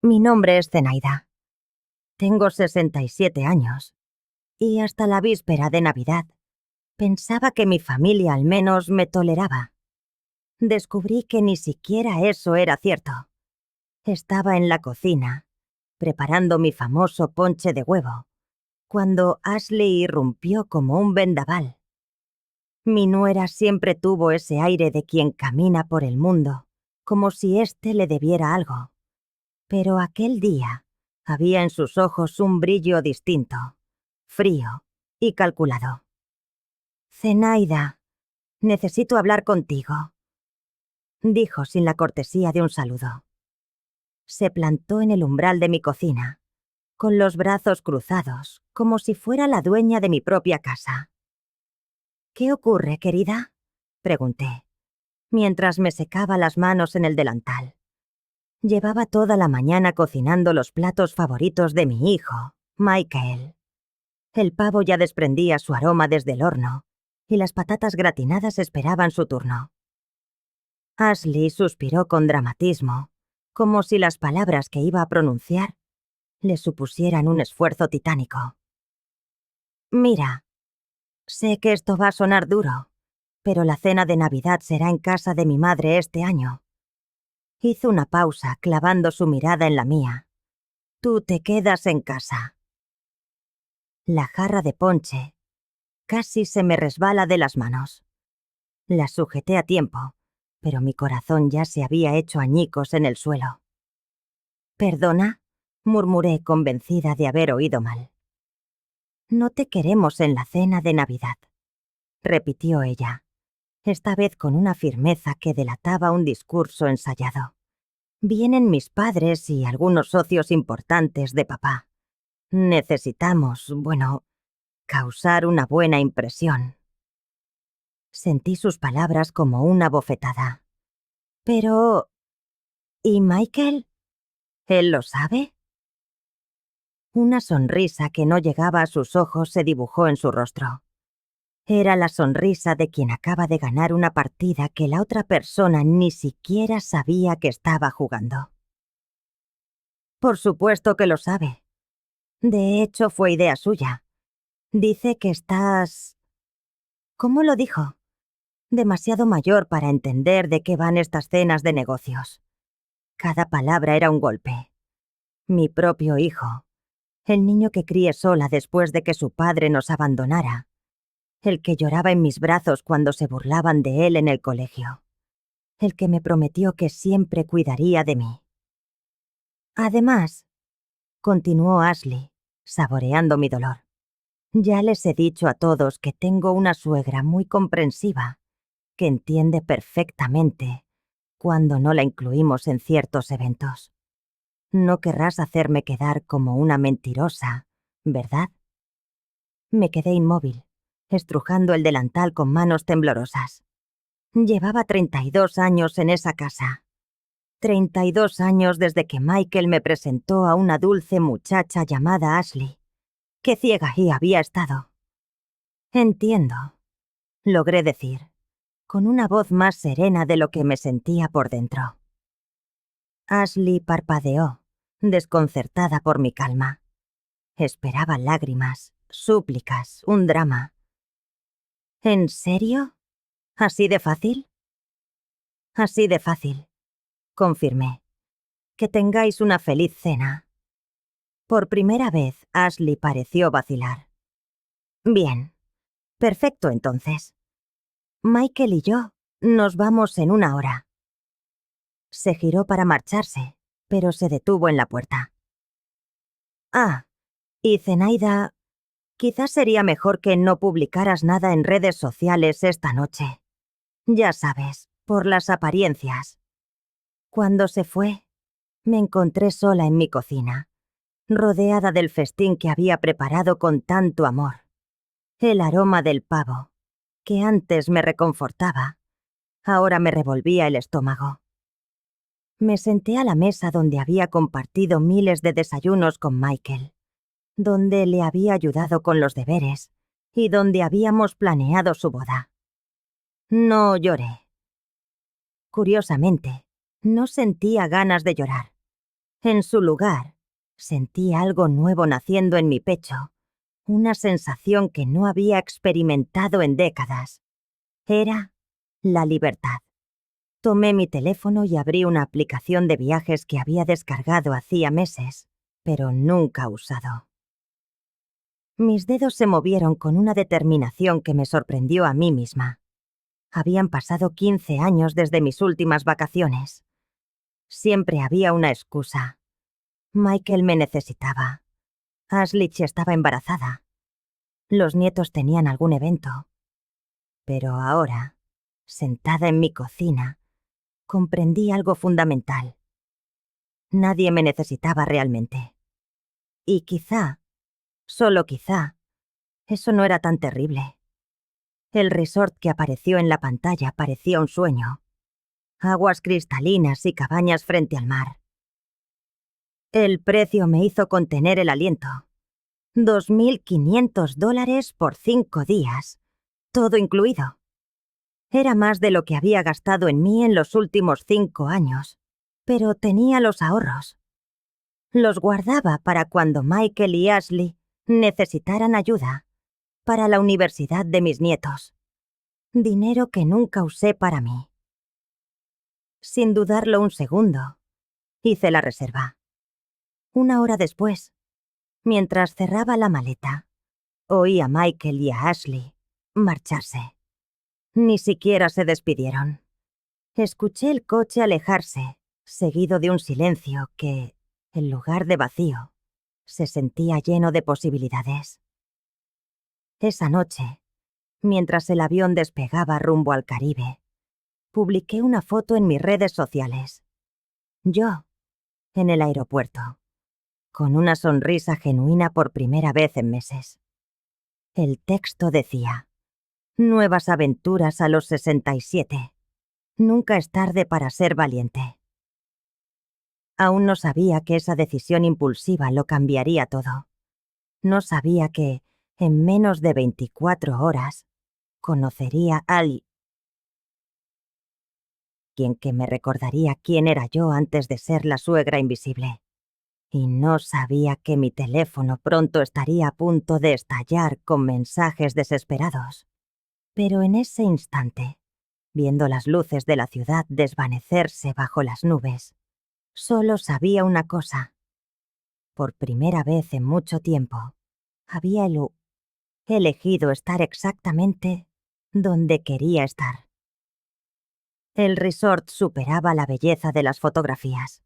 Mi nombre es Zenaida. Tengo 67 años. Y hasta la víspera de Navidad, pensaba que mi familia al menos me toleraba. Descubrí que ni siquiera eso era cierto. Estaba en la cocina, preparando mi famoso ponche de huevo, cuando Ashley irrumpió como un vendaval. Mi nuera siempre tuvo ese aire de quien camina por el mundo, como si éste le debiera algo. Pero aquel día había en sus ojos un brillo distinto, frío y calculado. «Zenaida, necesito hablar contigo», dijo sin la cortesía de un saludo. Se plantó en el umbral de mi cocina, con los brazos cruzados, como si fuera la dueña de mi propia casa. «¿Qué ocurre, querida?», pregunté, mientras me secaba las manos en el delantal. Llevaba toda la mañana cocinando los platos favoritos de mi hijo, Michael. El pavo ya desprendía su aroma desde el horno, y las patatas gratinadas esperaban su turno. Ashley suspiró con dramatismo, como si las palabras que iba a pronunciar le supusieran un esfuerzo titánico. «Mira, sé que esto va a sonar duro, pero la cena de Navidad será en casa de mi madre este año». Hizo una pausa, clavando su mirada en la mía. «Tú te quedas en casa». La jarra de ponche casi se me resbala de las manos. La sujeté a tiempo, pero mi corazón ya se había hecho añicos en el suelo. «¿Perdona?», murmuré, convencida de haber oído mal. «No te queremos en la cena de Navidad», repitió ella, esta vez con una firmeza que delataba un discurso ensayado. «Vienen mis padres y algunos socios importantes de papá. Necesitamos, causar una buena impresión». Sentí sus palabras como una bofetada. «Pero... ¿y Michael? ¿Él lo sabe?». Una sonrisa que no llegaba a sus ojos se dibujó en su rostro. Era la sonrisa de quien acaba de ganar una partida que la otra persona ni siquiera sabía que estaba jugando. «Por supuesto que lo sabe. De hecho, fue idea suya. Dice que estás... ¿Cómo lo dijo? Demasiado mayor para entender de qué van estas cenas de negocios». Cada palabra era un golpe. Mi propio hijo. El niño que crié sola después de que su padre nos abandonara. El que lloraba en mis brazos cuando se burlaban de él en el colegio. El que me prometió que siempre cuidaría de mí. «Además», continuó Ashley, saboreando mi dolor, «ya les he dicho a todos que tengo una suegra muy comprensiva, que entiende perfectamente cuando no la incluimos en ciertos eventos. No querrás hacerme quedar como una mentirosa, ¿verdad?». Me quedé inmóvil, estrujando el delantal con manos temblorosas. Llevaba 32 años en esa casa. 32 años desde que Michael me presentó a una dulce muchacha llamada Ashley. Qué ciega y había estado. «Entiendo», logré decir, con una voz más serena de lo que me sentía por dentro. Ashley parpadeó, desconcertada por mi calma. Esperaba lágrimas, súplicas, un drama. «¿En serio? ¿Así de fácil?». «Así de fácil», confirmé. «Que tengáis una feliz cena». Por primera vez, Ashley pareció vacilar. «Bien. Perfecto, entonces. Michael y yo nos vamos en 1 hora». Se giró para marcharse, pero se detuvo en la puerta. «Ah, y Zenaida, quizás sería mejor que no publicaras nada en redes sociales esta noche. Ya sabes, por las apariencias». Cuando se fue, me encontré sola en mi cocina, rodeada del festín que había preparado con tanto amor. El aroma del pavo, que antes me reconfortaba, ahora me revolvía el estómago. Me senté a la mesa donde había compartido miles de desayunos con Michael, donde le había ayudado con los deberes y donde habíamos planeado su boda. No lloré. Curiosamente, no sentía ganas de llorar. En su lugar, sentí algo nuevo naciendo en mi pecho, una sensación que no había experimentado en décadas. Era la libertad. Tomé mi teléfono y abrí una aplicación de viajes que había descargado hacía meses, pero nunca usado. Mis dedos se movieron con una determinación que me sorprendió a mí misma. Habían pasado 15 años desde mis últimas vacaciones. Siempre había una excusa. Michael me necesitaba. Ashlich estaba embarazada. Los nietos tenían algún evento. Pero ahora, sentada en mi cocina, comprendí algo fundamental. Nadie me necesitaba realmente. Y quizá, solo quizá, eso no era tan terrible. El resort que apareció en la pantalla parecía un sueño. Aguas cristalinas y cabañas frente al mar. El precio me hizo contener el aliento. $2.500 por 5 días, todo incluido. Era más de lo que había gastado en mí en los últimos 5 años, pero tenía los ahorros. Los guardaba para cuando Michael y Ashley necesitaran ayuda, para la universidad de mis nietos. Dinero que nunca usé para mí. Sin dudarlo un segundo, hice la reserva. 1 hora después, mientras cerraba la maleta, oí a Michael y a Ashley marcharse. Ni siquiera se despidieron. Escuché el coche alejarse, seguido de un silencio que, en lugar de vacío, se sentía lleno de posibilidades. Esa noche, mientras el avión despegaba rumbo al Caribe, publiqué una foto en mis redes sociales. Yo, en el aeropuerto, con una sonrisa genuina por primera vez en meses. El texto decía: nuevas aventuras a los 67. Nunca es tarde para ser valiente. Aún no sabía que esa decisión impulsiva lo cambiaría todo. No sabía que, en menos de 24 horas, conocería a alguien que me recordaría quién era yo antes de ser la suegra invisible. Y no sabía que mi teléfono pronto estaría a punto de estallar con mensajes desesperados. Pero en ese instante, viendo las luces de la ciudad desvanecerse bajo las nubes, solo sabía una cosa. Por primera vez en mucho tiempo, había elegido estar exactamente donde quería estar. El resort superaba la belleza de las fotografías.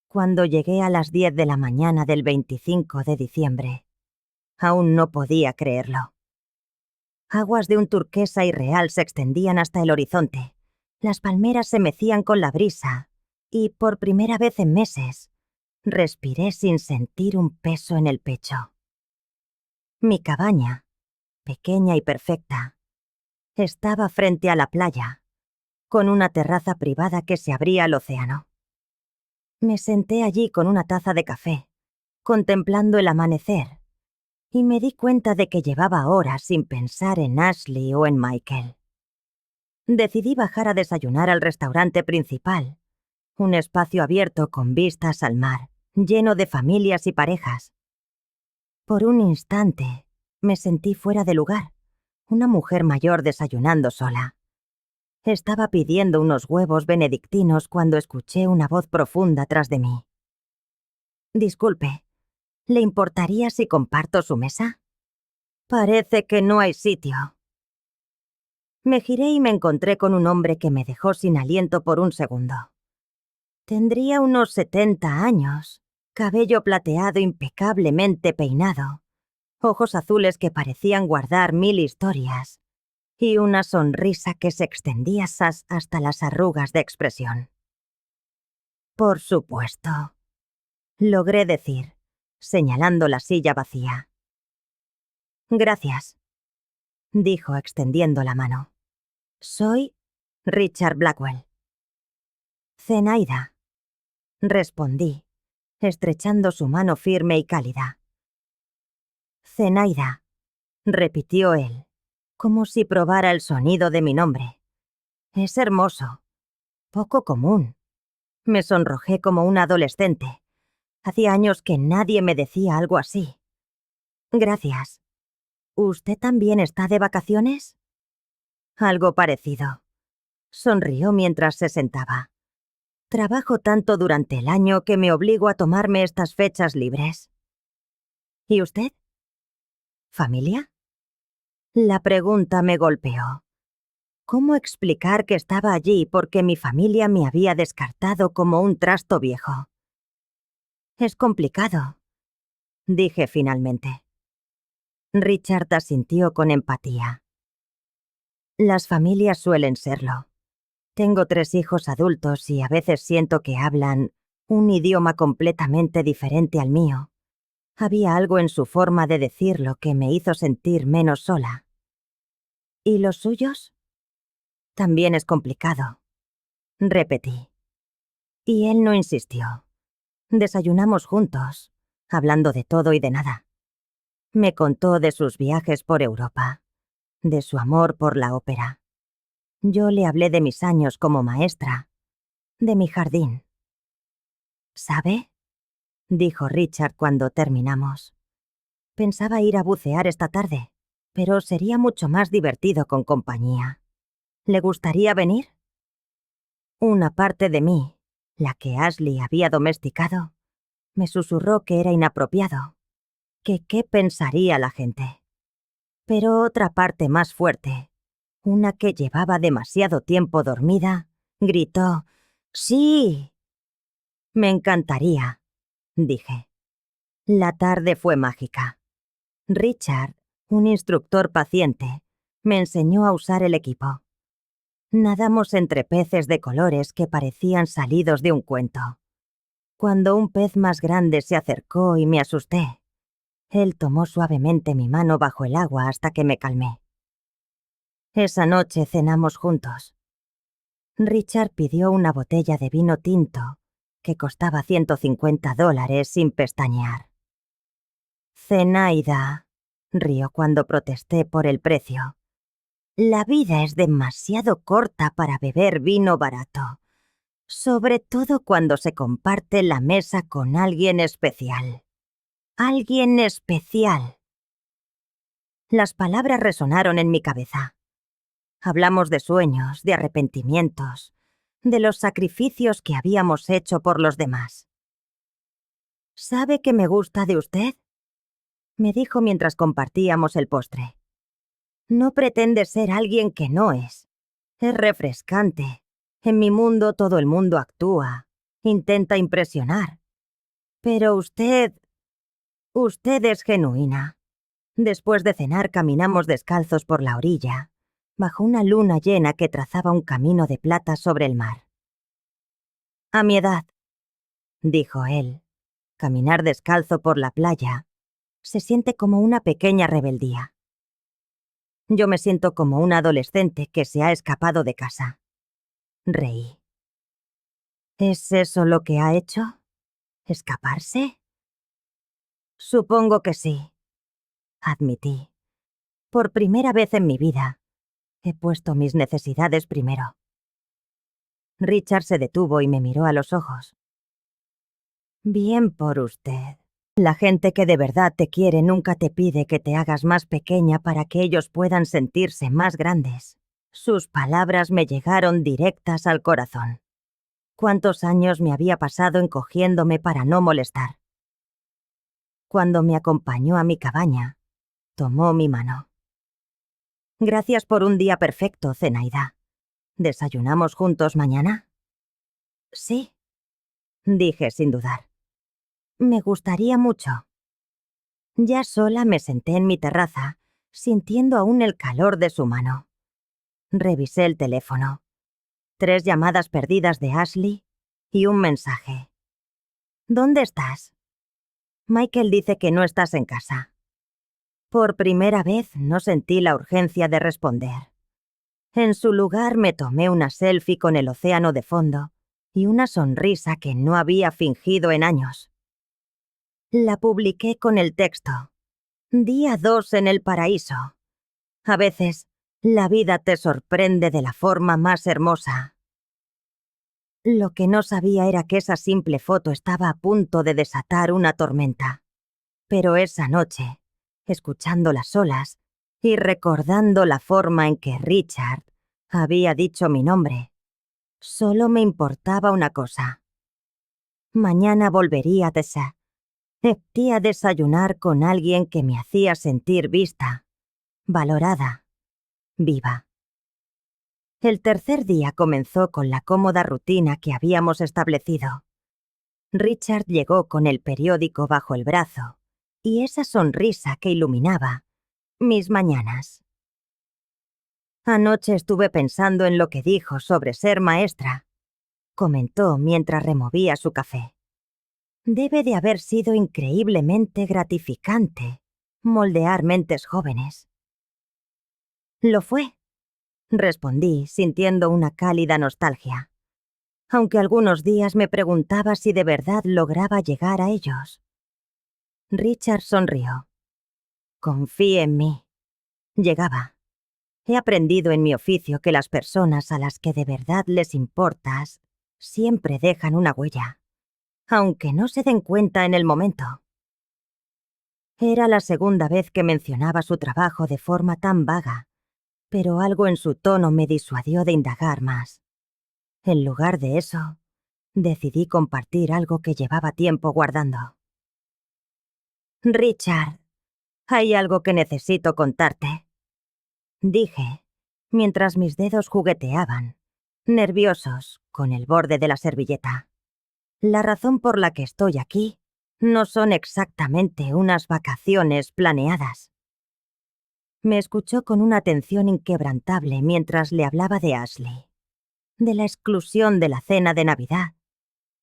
Cuando llegué a las 10 de la mañana del 25 de diciembre, aún no podía creerlo. Aguas de un turquesa irreal se extendían hasta el horizonte. Las palmeras se mecían con la brisa y, por primera vez en meses, respiré sin sentir un peso en el pecho. Mi cabaña, pequeña y perfecta, estaba frente a la playa, con una terraza privada que se abría al océano. Me senté allí con una taza de café, contemplando el amanecer, y me di cuenta de que llevaba horas sin pensar en Ashley o en Michael. Decidí bajar a desayunar al restaurante principal, un espacio abierto con vistas al mar, lleno de familias y parejas. Por un instante, me sentí fuera de lugar, una mujer mayor desayunando sola. Estaba pidiendo unos huevos benedictinos cuando escuché una voz profunda tras de mí. Disculpe, ¿le importaría si comparto su mesa? Parece que no hay sitio. Me giré y me encontré con un hombre que me dejó sin aliento por un segundo. Tendría unos 70 años, cabello plateado impecablemente peinado, ojos azules que parecían guardar 1000 historias, y una sonrisa que se extendía hasta las arrugas de expresión. Por supuesto, logré decir, señalando la silla vacía. Gracias, dijo extendiendo la mano. Soy Richard Blackwell. Zenaida, respondí, estrechando su mano firme y cálida. Zenaida, repitió él, como si probara el sonido de mi nombre. Es hermoso, poco común. Me sonrojé como una adolescente. Hacía años que nadie me decía algo así. Gracias. ¿Usted también está de vacaciones? Algo parecido. Sonrió mientras se sentaba. Trabajo tanto durante el año que me obligo a tomarme estas fechas libres. ¿Y usted? ¿Familia? La pregunta me golpeó. ¿Cómo explicar que estaba allí porque mi familia me había descartado como un trasto viejo? Es complicado, dije finalmente. Richard asintió con empatía. Las familias suelen serlo. Tengo 3 hijos adultos y a veces siento que hablan un idioma completamente diferente al mío. Había algo en su forma de decirlo que me hizo sentir menos sola. ¿Y los suyos? También es complicado, repetí. Y él no insistió. Desayunamos juntos, hablando de todo y de nada. Me contó de sus viajes por Europa, de su amor por la ópera. Yo le hablé de mis años como maestra, de mi jardín. ¿Sabe?, dijo Richard cuando terminamos. Pensaba ir a bucear esta tarde, pero sería mucho más divertido con compañía. ¿Le gustaría venir? Una parte de mí, la que Ashley había domesticado, me susurró que era inapropiado, que qué pensaría la gente. Pero otra parte más fuerte, una que llevaba demasiado tiempo dormida, gritó: ¡Sí! Me encantaría, dije. La tarde fue mágica. Richard, un instructor paciente, me enseñó a usar el equipo. Nadamos entre peces de colores que parecían salidos de un cuento. Cuando un pez más grande se acercó y me asusté, él tomó suavemente mi mano bajo el agua hasta que me calmé. Esa noche cenamos juntos. Richard pidió una botella de vino tinto que costaba $150 sin pestañear. Zenaida, rió cuando protesté por el precio. La vida es demasiado corta para beber vino barato, sobre todo cuando se comparte la mesa con alguien especial. Alguien especial. Las palabras resonaron en mi cabeza. Hablamos de sueños, de arrepentimientos, de los sacrificios que habíamos hecho por los demás. ¿Sabe qué me gusta de usted?, me dijo mientras compartíamos el postre. No pretende ser alguien que no es. Es refrescante. En mi mundo todo el mundo actúa, intenta impresionar. Pero usted es genuina. Después de cenar caminamos descalzos por la orilla, bajo una luna llena que trazaba un camino de plata sobre el mar. A mi edad, dijo él, caminar descalzo por la playa se siente como una pequeña rebeldía. Yo me siento como un adolescente que se ha escapado de casa. Reí. ¿Es eso lo que ha hecho? ¿Escaparse? Supongo que sí, admití. Por primera vez en mi vida, he puesto mis necesidades primero. Richard se detuvo y me miró a los ojos. Bien por usted. La gente que de verdad te quiere nunca te pide que te hagas más pequeña para que ellos puedan sentirse más grandes. Sus palabras me llegaron directas al corazón. ¿Cuántos años me había pasado encogiéndome para no molestar? Cuando me acompañó a mi cabaña, tomó mi mano. Gracias por un día perfecto, Zenaida. ¿Desayunamos juntos mañana? Sí, dije sin dudar. Me gustaría mucho. Ya sola me senté en mi terraza, sintiendo aún el calor de su mano. Revisé el teléfono. 3 llamadas perdidas de Ashley y un mensaje. ¿Dónde estás? Michael dice que no estás en casa. Por primera vez no sentí la urgencia de responder. En su lugar me tomé una selfie con el océano de fondo y una sonrisa que no había fingido en años. La publiqué con el texto: Día 2 en el paraíso. A veces, la vida te sorprende de la forma más hermosa. Lo que no sabía era que esa simple foto estaba a punto de desatar una tormenta. Pero esa noche, escuchando las olas y recordando la forma en que Richard había dicho mi nombre, solo me importaba una cosa. Mañana volvería a desayunar con alguien que me hacía sentir vista, valorada, viva. El tercer día comenzó con la cómoda rutina que habíamos establecido. Richard llegó con el periódico bajo el brazo y esa sonrisa que iluminaba mis mañanas. Anoche estuve pensando en lo que dijo sobre ser maestra, comentó mientras removía su café. Debe de haber sido increíblemente gratificante moldear mentes jóvenes. Lo fue, respondí, sintiendo una cálida nostalgia, aunque algunos días me preguntaba si de verdad lograba llegar a ellos. Richard sonrió. Confíe en mí. Llegaba. He aprendido en mi oficio que las personas a las que de verdad les importas siempre dejan una huella, aunque no se den cuenta en el momento. Era la segunda vez que mencionaba su trabajo de forma tan vaga, pero algo en su tono me disuadió de indagar más. En lugar de eso, decidí compartir algo que llevaba tiempo guardando. Richard, hay algo que necesito contarte, dije, mientras mis dedos jugueteaban, nerviosos, con el borde de la servilleta. La razón por la que estoy aquí no son exactamente unas vacaciones planeadas. Me escuchó con una atención inquebrantable mientras le hablaba de Ashley, de la exclusión de la cena de Navidad,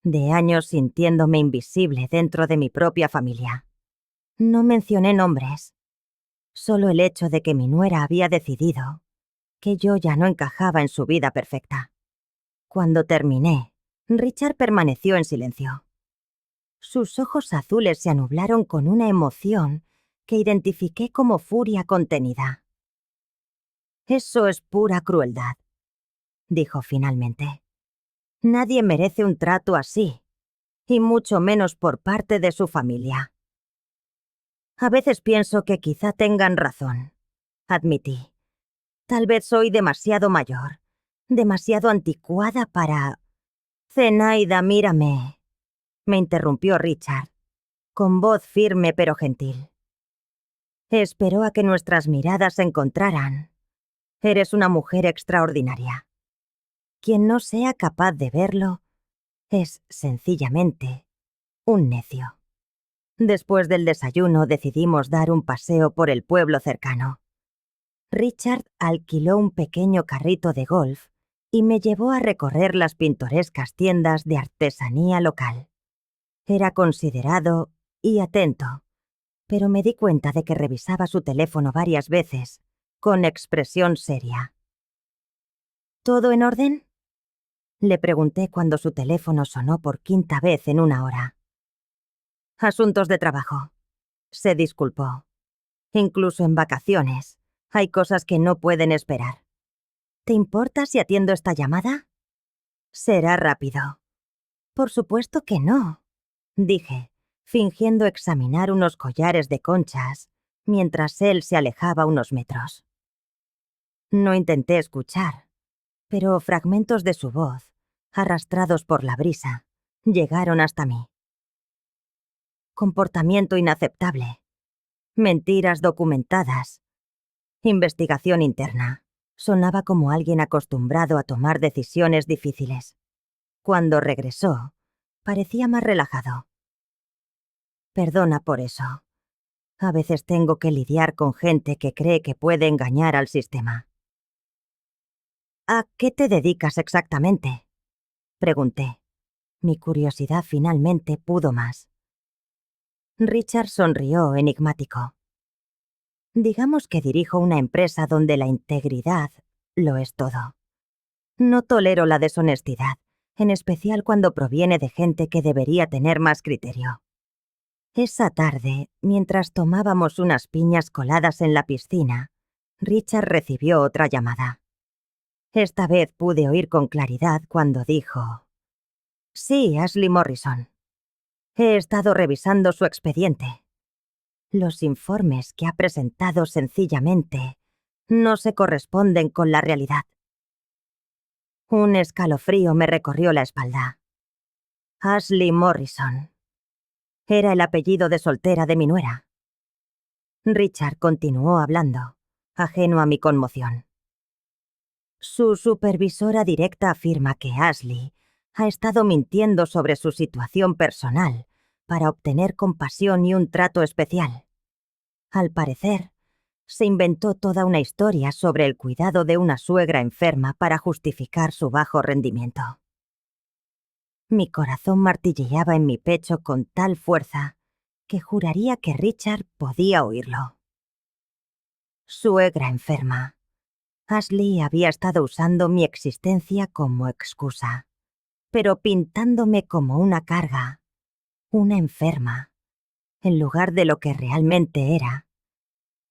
de años sintiéndome invisible dentro de mi propia familia. No mencioné nombres, solo el hecho de que mi nuera había decidido que yo ya no encajaba en su vida perfecta. Cuando terminé, Richard permaneció en silencio. Sus ojos azules se anublaron con una emoción que identifiqué como furia contenida. Eso es pura crueldad, dijo finalmente. Nadie merece un trato así, y mucho menos por parte de su familia. A veces pienso que quizá tengan razón, admití. Tal vez soy demasiado mayor, demasiado anticuada para... Zenaida, mírame, me interrumpió Richard, con voz firme pero gentil. Esperó a que nuestras miradas se encontraran. Eres una mujer extraordinaria. Quien no sea capaz de verlo es, sencillamente, un necio. Después del desayuno decidimos dar un paseo por el pueblo cercano. Richard alquiló un pequeño carrito de golf y me llevó a recorrer las pintorescas tiendas de artesanía local. Era considerado y atento, pero me di cuenta de que revisaba su teléfono varias veces, con expresión seria. ¿Todo en orden?, le pregunté cuando su teléfono sonó por quinta vez en una hora. Asuntos de trabajo, se disculpó. Incluso en vacaciones, hay cosas que no pueden esperar. ¿Te importa si atiendo esta llamada? Será rápido. Por supuesto que no, dije, fingiendo examinar unos collares de conchas, mientras él se alejaba unos metros. No intenté escuchar, pero fragmentos de su voz, arrastrados por la brisa, llegaron hasta mí. Comportamiento inaceptable. Mentiras documentadas. Investigación interna. Sonaba como alguien acostumbrado a tomar decisiones difíciles. Cuando regresó, parecía más relajado. Perdona por eso. A veces tengo que lidiar con gente que cree que puede engañar al sistema. ¿A qué te dedicas exactamente?, pregunté. Mi curiosidad finalmente pudo más. Richard sonrió enigmático. Digamos que dirijo una empresa donde la integridad lo es todo. No tolero la deshonestidad, en especial cuando proviene de gente que debería tener más criterio. Esa tarde, mientras tomábamos unas piñas coladas en la piscina, Richard recibió otra llamada. Esta vez pude oír con claridad cuando dijo: Sí, Ashley Morrison. He estado revisando su expediente. Los informes que ha presentado sencillamente no se corresponden con la realidad. Un escalofrío me recorrió la espalda. Ashley Morrison. Era el apellido de soltera de mi nuera. Richard continuó hablando, ajeno a mi conmoción. Su supervisora directa afirma que Ashley ha estado mintiendo sobre su situación personal para obtener compasión y un trato especial. Al parecer, se inventó toda una historia sobre el cuidado de una suegra enferma para justificar su bajo rendimiento. Mi corazón martilleaba en mi pecho con tal fuerza que juraría que Richard podía oírlo. Suegra enferma. Ashley había estado usando mi existencia como excusa, pero pintándome como una carga, una enferma, en lugar de lo que realmente era,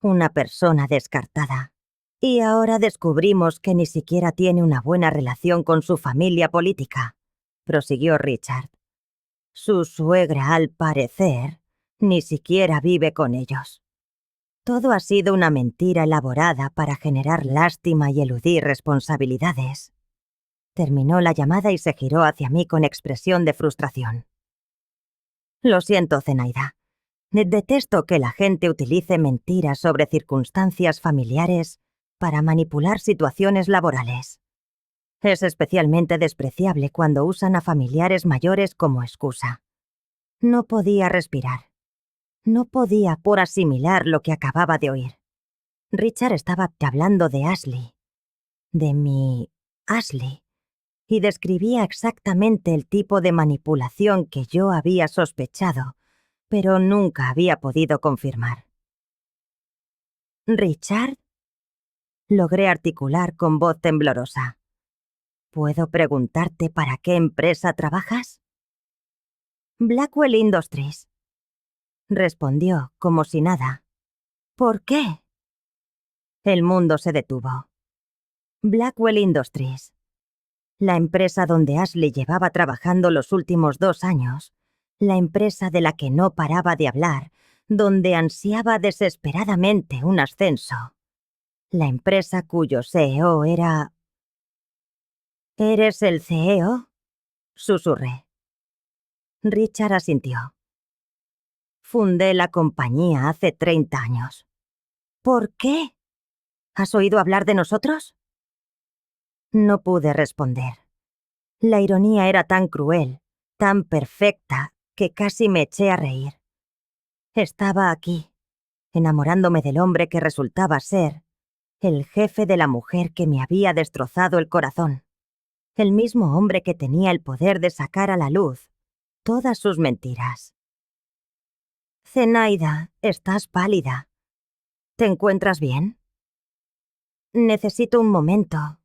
una persona descartada. Y ahora descubrimos que ni siquiera tiene una buena relación con su familia política, prosiguió Richard. Su suegra, al parecer, ni siquiera vive con ellos. Todo ha sido una mentira elaborada para generar lástima y eludir responsabilidades. Terminó la llamada y se giró hacia mí con expresión de frustración. Lo siento, Zenaida. Detesto que la gente utilice mentiras sobre circunstancias familiares para manipular situaciones laborales. Es especialmente despreciable cuando usan a familiares mayores como excusa. No podía respirar. No podía por asimilar lo que acababa de oír. Richard estaba hablando de Ashley. De mi Ashley. Y describía exactamente el tipo de manipulación que yo había sospechado, pero nunca había podido confirmar. ¿Richard? Logré articular con voz temblorosa. ¿Puedo preguntarte para qué empresa trabajas? Blackwell Industries. Respondió, como si nada. ¿Por qué? El mundo se detuvo. Blackwell Industries. La empresa donde Ashley llevaba trabajando los últimos 2 años. La empresa de la que no paraba de hablar, donde ansiaba desesperadamente un ascenso. La empresa cuyo CEO era... ¿Eres el CEO? Susurré. Richard asintió. Fundé la compañía hace 30 años. ¿Por qué? ¿Has oído hablar de nosotros? No pude responder. La ironía era tan cruel, tan perfecta, que casi me eché a reír. Estaba aquí, enamorándome del hombre que resultaba ser el jefe de la mujer que me había destrozado el corazón. El mismo hombre que tenía el poder de sacar a la luz todas sus mentiras. Zenaida, estás pálida. ¿Te encuentras bien? Necesito un momento,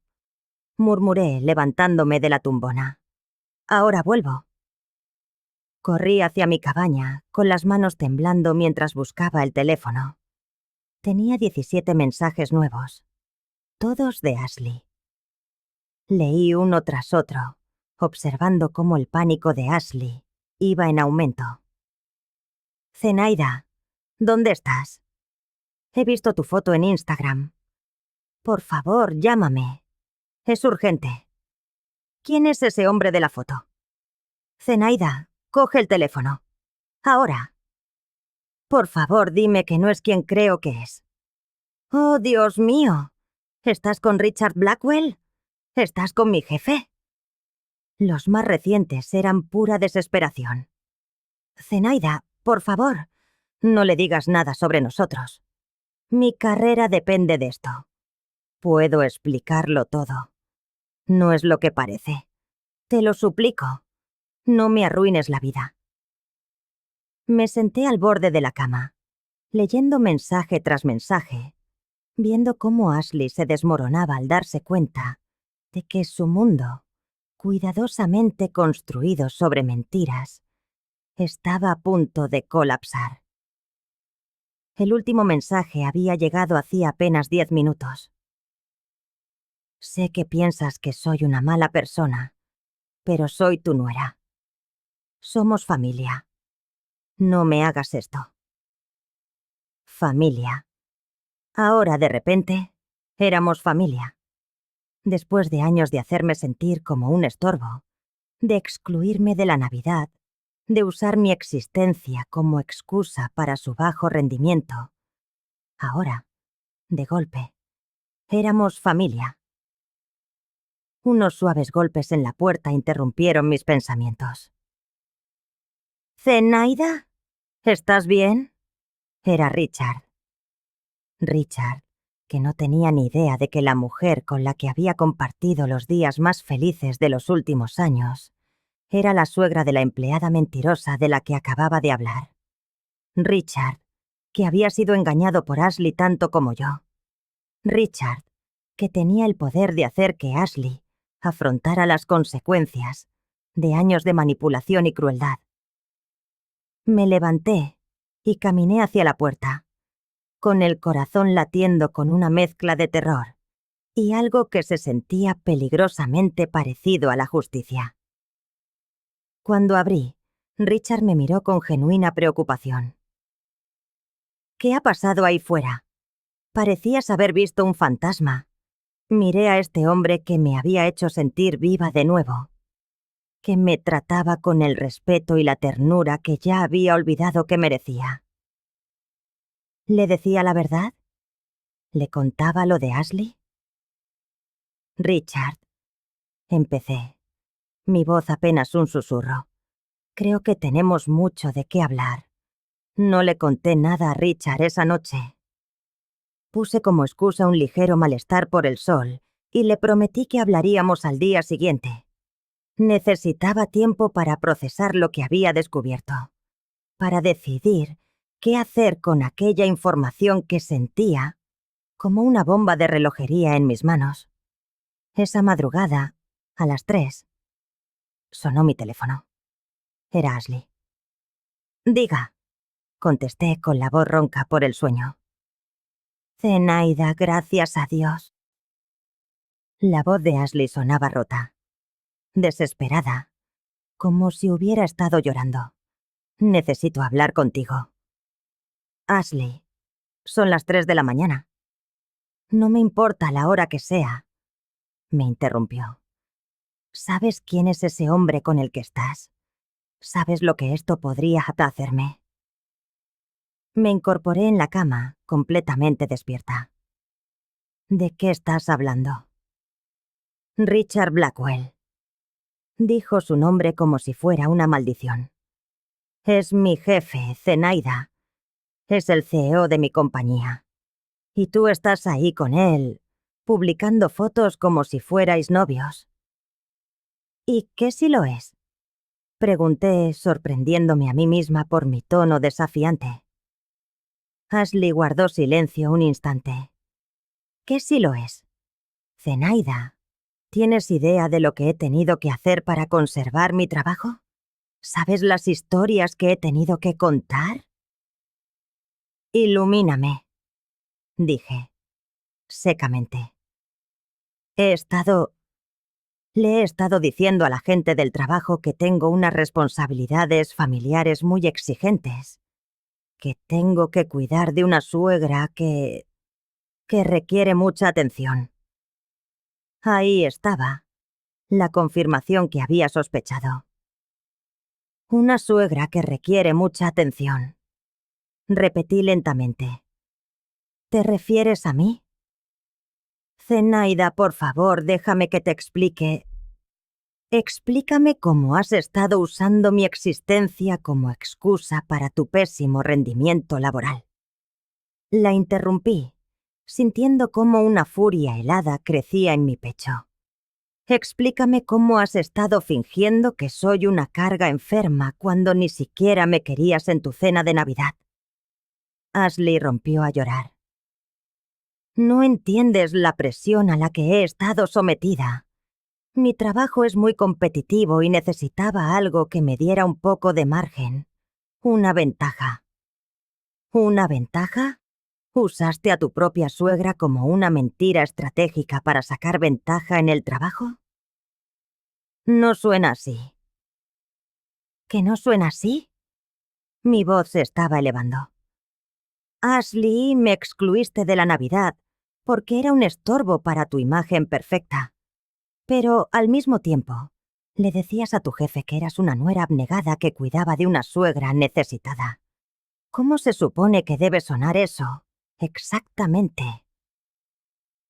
murmuré, levantándome de la tumbona. Ahora vuelvo. Corrí hacia mi cabaña, con las manos temblando mientras buscaba el teléfono. Tenía 17 mensajes nuevos, todos de Ashley. Leí uno tras otro, observando cómo el pánico de Ashley iba en aumento. Zenaida, ¿dónde estás? He visto tu foto en Instagram. Por favor, llámame. Es urgente. ¿Quién es ese hombre de la foto? Zenaida, coge el teléfono. Ahora. Por favor, dime que no es quien creo que es. Oh, Dios mío. ¿Estás con Richard Blackwell? ¿Estás con mi jefe? Los más recientes eran pura desesperación. Zenaida, por favor, no le digas nada sobre nosotros. Mi carrera depende de esto. Puedo explicarlo todo. No es lo que parece. Te lo suplico. No me arruines la vida. Me senté al borde de la cama, leyendo mensaje tras mensaje, viendo cómo Ashley se desmoronaba al darse cuenta de que su mundo, cuidadosamente construido sobre mentiras, estaba a punto de colapsar. El último mensaje había llegado hacía apenas 10 minutos. Sé que piensas que soy una mala persona, pero soy tu nuera. Somos familia. No me hagas esto. Familia. Ahora, de repente, éramos familia. Después de años de hacerme sentir como un estorbo, de excluirme de la Navidad, de usar mi existencia como excusa para su bajo rendimiento, ahora, de golpe, éramos familia. Unos suaves golpes en la puerta interrumpieron mis pensamientos. «¿Zenaida? ¿Estás bien?» Era Richard. Richard, que no tenía ni idea de que la mujer con la que había compartido los días más felices de los últimos años era la suegra de la empleada mentirosa de la que acababa de hablar. Richard, que había sido engañado por Ashley tanto como yo. Richard, que tenía el poder de hacer que Ashley afrontara las consecuencias de años de manipulación y crueldad. Me levanté y caminé hacia la puerta, con el corazón latiendo con una mezcla de terror y algo que se sentía peligrosamente parecido a la justicia. Cuando abrí, Richard me miró con genuina preocupación. «¿Qué ha pasado ahí fuera? Parecías haber visto un fantasma». Miré a este hombre que me había hecho sentir viva de nuevo, que me trataba con el respeto y la ternura que ya había olvidado que merecía. ¿Le decía la verdad? ¿Le contaba lo de Ashley? «Richard», empecé, mi voz apenas un susurro. «Creo que tenemos mucho de qué hablar. No le conté nada a Richard esa noche. Puse como excusa un ligero malestar por el sol y le prometí que hablaríamos al día siguiente. Necesitaba tiempo para procesar lo que había descubierto, para decidir qué hacer con aquella información que sentía como una bomba de relojería en mis manos. Esa madrugada, a las 3, sonó mi teléfono. Era Ashley. «Diga», contesté con la voz ronca por el sueño. «Zenaida, gracias a Dios». La voz de Ashley sonaba rota, desesperada, como si hubiera estado llorando. «Necesito hablar contigo». «Ashley, son las 3 de la mañana». «No me importa la hora que sea», me interrumpió. «¿Sabes quién es ese hombre con el que estás? ¿Sabes lo que esto podría hacerme?» Me incorporé en la cama, completamente despierta. «¿De qué estás hablando?» «Richard Blackwell», dijo su nombre como si fuera una maldición. «Es mi jefe, Zenaida. Es el CEO de mi compañía. Y tú estás ahí con él, publicando fotos como si fuerais novios». «¿Y qué si lo es?», pregunté, sorprendiéndome a mí misma por mi tono desafiante. Ashley guardó silencio un instante. «¿Qué si lo es? Zenaida, ¿tienes idea de lo que he tenido que hacer para conservar mi trabajo? ¿Sabes las historias que he tenido que contar?» «Ilumíname», dije, secamente. Le he estado diciendo a la gente del trabajo que tengo unas responsabilidades familiares muy exigentes, que tengo que cuidar de una suegra que requiere mucha atención. Ahí estaba, la confirmación que había sospechado. «Una suegra que requiere mucha atención», repetí lentamente. «¿Te refieres a mí?» «Zenaida, por favor, déjame que te explique. Explícame cómo has estado usando mi existencia como excusa para tu pésimo rendimiento laboral». La interrumpí, sintiendo cómo una furia helada crecía en mi pecho. «Explícame cómo has estado fingiendo que soy una carga enferma cuando ni siquiera me querías en tu cena de Navidad». Ashley rompió a llorar. «No entiendes la presión a la que he estado sometida. Mi trabajo es muy competitivo y necesitaba algo que me diera un poco de margen, una ventaja». «¿Una ventaja? ¿Usaste a tu propia suegra como una mentira estratégica para sacar ventaja en el trabajo?» «No suena así». ¿Que no suena así? Mi voz se estaba elevando. Ashley, me excluiste de la Navidad porque era un estorbo para tu imagen perfecta. Pero, al mismo tiempo, le decías a tu jefe que eras una nuera abnegada que cuidaba de una suegra necesitada. ¿Cómo se supone que debe sonar eso? Exactamente.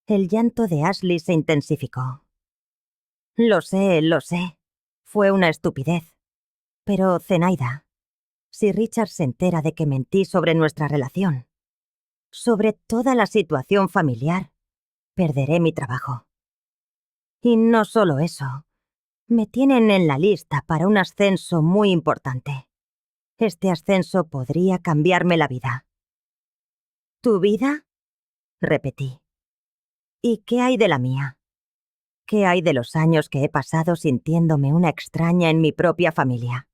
El llanto de Ashley se intensificó. Lo sé. Fue una estupidez. Pero, Zenaida, si Richard se entera de que mentí sobre nuestra relación, sobre toda la situación familiar, perderé mi trabajo. Y no solo eso, me tienen en la lista para un ascenso muy importante. Este ascenso podría cambiarme la vida. ¿Tu vida? Repetí. ¿Y qué hay de la mía? ¿Qué hay de los años que he pasado sintiéndome una extraña en mi propia familia?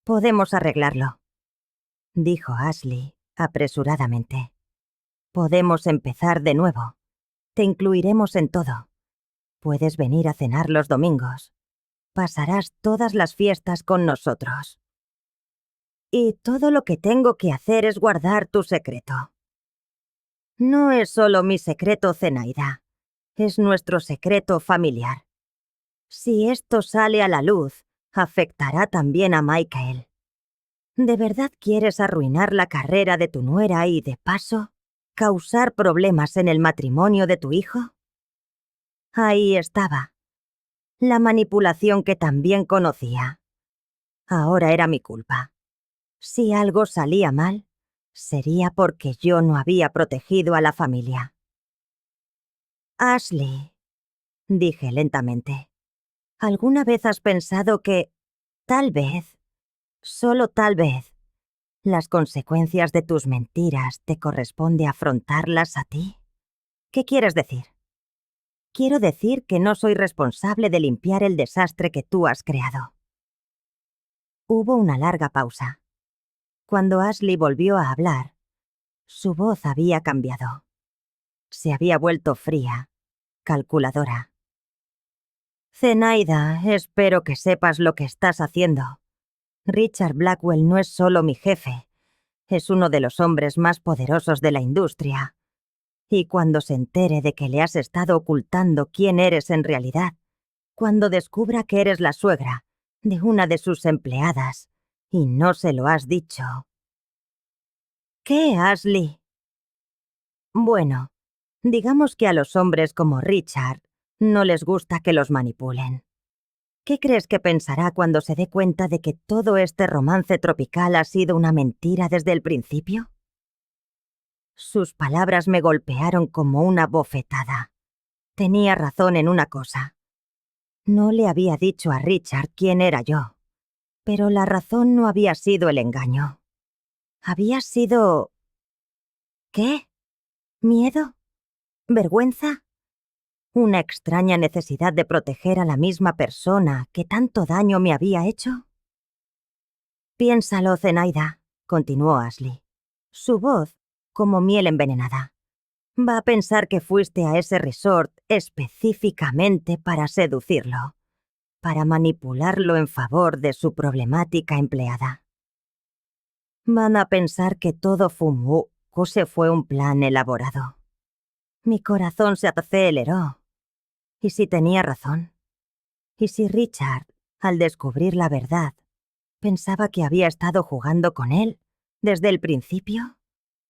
Podemos arreglarlo, dijo Ashley apresuradamente. Podemos empezar de nuevo. Te incluiremos en todo. Puedes venir a cenar los domingos. Pasarás todas las fiestas con nosotros. Y todo lo que tengo que hacer es guardar tu secreto. No es solo mi secreto, Zenaida. Es nuestro secreto familiar. Si esto sale a la luz, afectará también a Michael. ¿De verdad quieres arruinar la carrera de tu nuera y, de paso, causar problemas en el matrimonio de tu hijo? Ahí estaba. La manipulación que también conocía. Ahora era mi culpa. Si algo salía mal, sería porque yo no había protegido a la familia. Ashley, dije lentamente, ¿alguna vez has pensado que, tal vez, solo tal vez, las consecuencias de tus mentiras te corresponde afrontarlas a ti? ¿Qué quieres decir? Quiero decir que no soy responsable de limpiar el desastre que tú has creado. Hubo una larga pausa. Cuando Ashley volvió a hablar, su voz había cambiado. Se había vuelto fría, calculadora. Zenaida, espero que sepas lo que estás haciendo. Richard Blackwell no es solo mi jefe, es uno de los hombres más poderosos de la industria. Y cuando se entere de que le has estado ocultando quién eres en realidad, cuando descubra que eres la suegra de una de sus empleadas y no se lo has dicho. ¿Qué, Ashley? Bueno, digamos que a los hombres como Richard no les gusta que los manipulen. ¿Qué crees que pensará cuando se dé cuenta de que todo este romance tropical ha sido una mentira desde el principio? Sus palabras me golpearon como una bofetada. Tenía razón en una cosa. No le había dicho a Richard quién era yo, pero la razón no había sido el engaño. Había sido... ¿Qué? ¿Miedo? ¿Vergüenza? ¿Una extraña necesidad de proteger a la misma persona que tanto daño me había hecho? Piénsalo, Zenaida, continuó Ashley. Su voz, como miel envenenada. Va a pensar que fuiste a ese resort específicamente para seducirlo, para manipularlo en favor de su problemática empleada. Van a pensar que todo fue un plan elaborado. Mi corazón se aceleró. ¿Y si tenía razón? ¿Y si Richard, al descubrir la verdad, pensaba que había estado jugando con él desde el principio?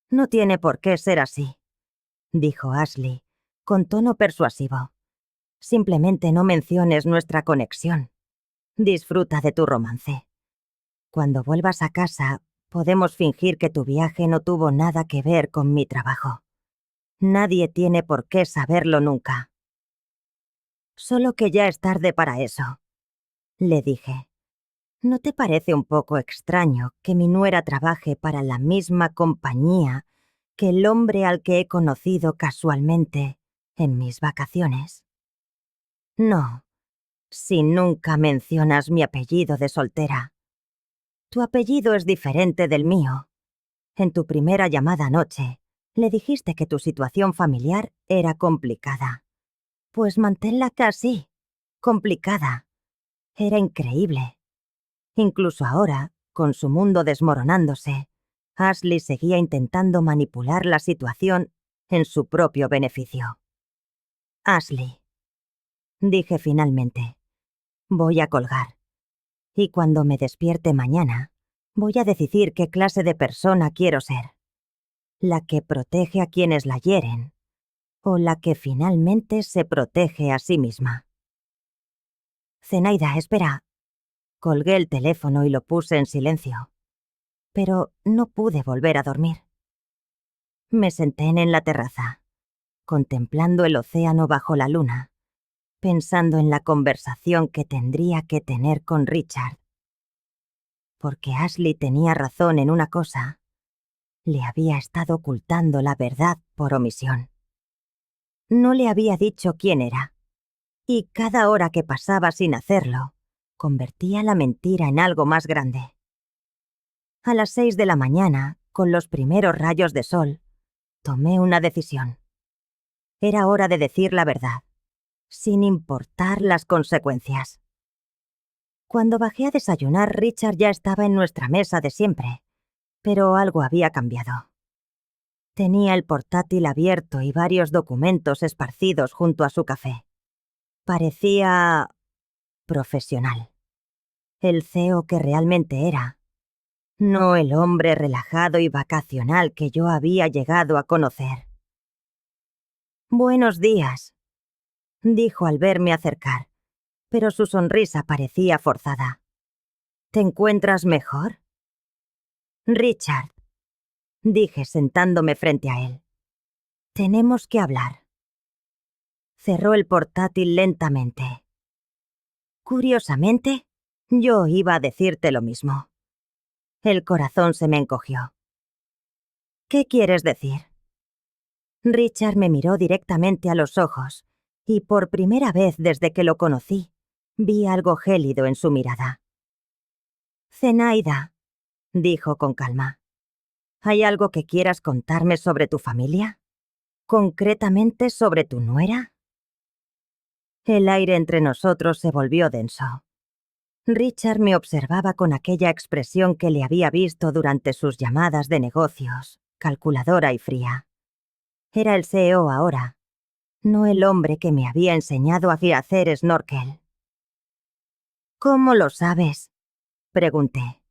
No tiene por qué ser así, dijo Ashley, con tono persuasivo. Simplemente no menciones nuestra conexión. Disfruta de tu romance. Cuando vuelvas a casa, podemos fingir que tu viaje no tuvo nada que ver con mi trabajo. Nadie tiene por qué saberlo nunca. Solo que ya es tarde para eso, le dije. ¿No te parece un poco extraño que mi nuera trabaje para la misma compañía que el hombre al que he conocido casualmente en mis vacaciones? No, si nunca mencionas mi apellido de soltera. Tu apellido es diferente del mío. En tu primera llamada anoche, le dijiste que tu situación familiar era complicada. Pues manténla casi complicada. Era increíble. Incluso ahora, con su mundo desmoronándose, Ashley seguía intentando manipular la situación en su propio beneficio. Ashley, dije finalmente, voy a colgar. Y cuando me despierte mañana, voy a decidir qué clase de persona quiero ser. La que protege a quienes la hieren, o la que finalmente se protege a sí misma. Zenaida, espera. Colgué el teléfono y lo puse en silencio. Pero no pude volver a dormir. Me senté en la terraza, contemplando el océano bajo la luna, pensando en la conversación que tendría que tener con Richard. Porque Ashley tenía razón en una cosa. Le había estado ocultando la verdad por omisión. No le había dicho quién era, y cada hora que pasaba sin hacerlo, convertía la mentira en algo más grande. A las 6 de la mañana, con los primeros rayos de sol, tomé una decisión. Era hora de decir la verdad, sin importar las consecuencias. Cuando bajé a desayunar, Richard ya estaba en nuestra mesa de siempre, pero algo había cambiado. Tenía el portátil abierto y varios documentos esparcidos junto a su café. Parecía profesional. El CEO que realmente era, no el hombre relajado y vacacional que yo había llegado a conocer. «Buenos días», dijo al verme acercar, pero su sonrisa parecía forzada. «¿Te encuentras mejor?» «Richard», dije sentándome frente a él. «Tenemos que hablar». Cerró el portátil lentamente. Curiosamente, yo iba a decirte lo mismo. El corazón se me encogió. «¿Qué quieres decir?» Richard me miró directamente a los ojos, y por primera vez desde que lo conocí, vi algo gélido en su mirada. «Zenaida», dijo con calma, «¿hay algo que quieras contarme sobre tu familia? ¿Concretamente sobre tu nuera?» El aire entre nosotros se volvió denso. Richard me observaba con aquella expresión que le había visto durante sus llamadas de negocios, calculadora y fría. Era el CEO ahora, no el hombre que me había enseñado a hacer snorkel. «¿Cómo lo sabes?», pregunté,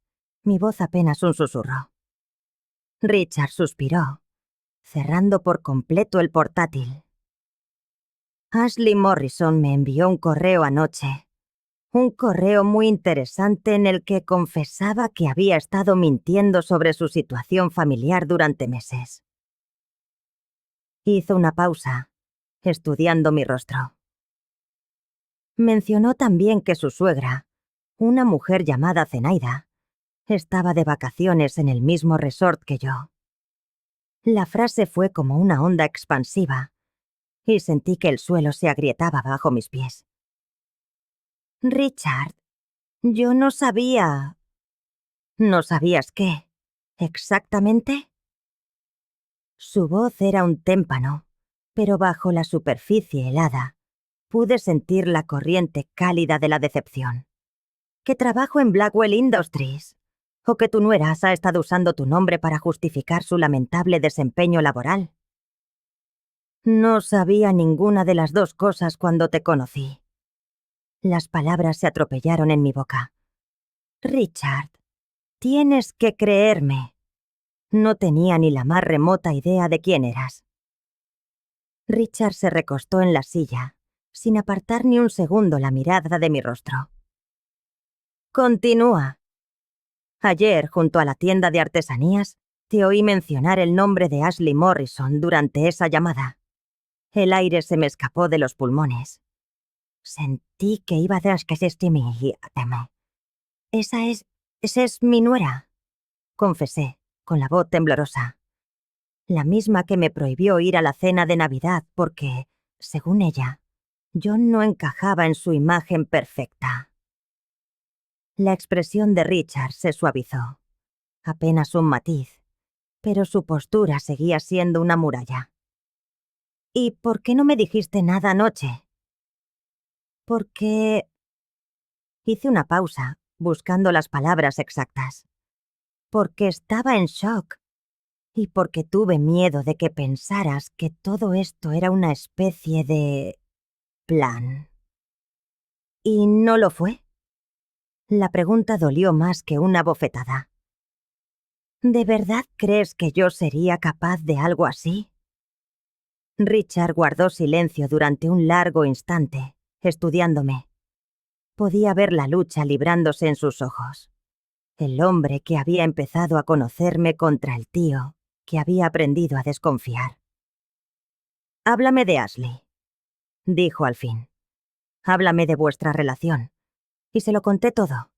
mi voz apenas un susurro. Richard suspiró, cerrando por completo el portátil. «Ashley Morrison me envió un correo anoche. Un correo muy interesante en el que confesaba que había estado mintiendo sobre su situación familiar durante meses». Hizo una pausa, estudiando mi rostro. Mencionó también que su suegra, una mujer llamada Zenaida, estaba de vacaciones en el mismo resort que yo. La frase fue como una onda expansiva, y sentí que el suelo se agrietaba bajo mis pies. «Richard, yo no sabía». «¿No sabías qué? ¿Exactamente?» Su voz era un témpano, pero bajo la superficie helada, pude sentir la corriente cálida de la decepción. «Que trabajo en Blackwell Industries, o que tu nuera ha estado usando tu nombre para justificar su lamentable desempeño laboral». «No sabía ninguna de las dos cosas cuando te conocí». Las palabras se atropellaron en mi boca. «Richard, tienes que creerme. No tenía ni la más remota idea de quién eras». Richard se recostó en la silla, sin apartar ni un segundo la mirada de mi rostro. «Continúa. Ayer, junto a la tienda de artesanías, te oí mencionar el nombre de Ashley Morrison durante esa llamada. El aire se me escapó de los pulmones. Sentí que iba a descasestimir. Esa es mi nuera», confesé, con la voz temblorosa. La misma que me prohibió ir a la cena de Navidad porque, según ella, yo no encajaba en su imagen perfecta. La expresión de Richard se suavizó. Apenas un matiz, pero su postura seguía siendo una muralla. «¿Y por qué no me dijiste nada anoche?» «Porque...» Hice una pausa, buscando las palabras exactas. Porque estaba en shock. Y porque tuve miedo de que pensaras que todo esto era una especie de plan. ¿Y no lo fue? La pregunta dolió más que una bofetada. ¿De verdad crees que yo sería capaz de algo así? Richard guardó silencio durante un largo instante, estudiándome. Podía ver la lucha librándose en sus ojos. El hombre que había empezado a conocerme contra el tío, que había aprendido a desconfiar. «Háblame de Ashley», dijo al fin. «Háblame de vuestra relación». Y se lo conté todo.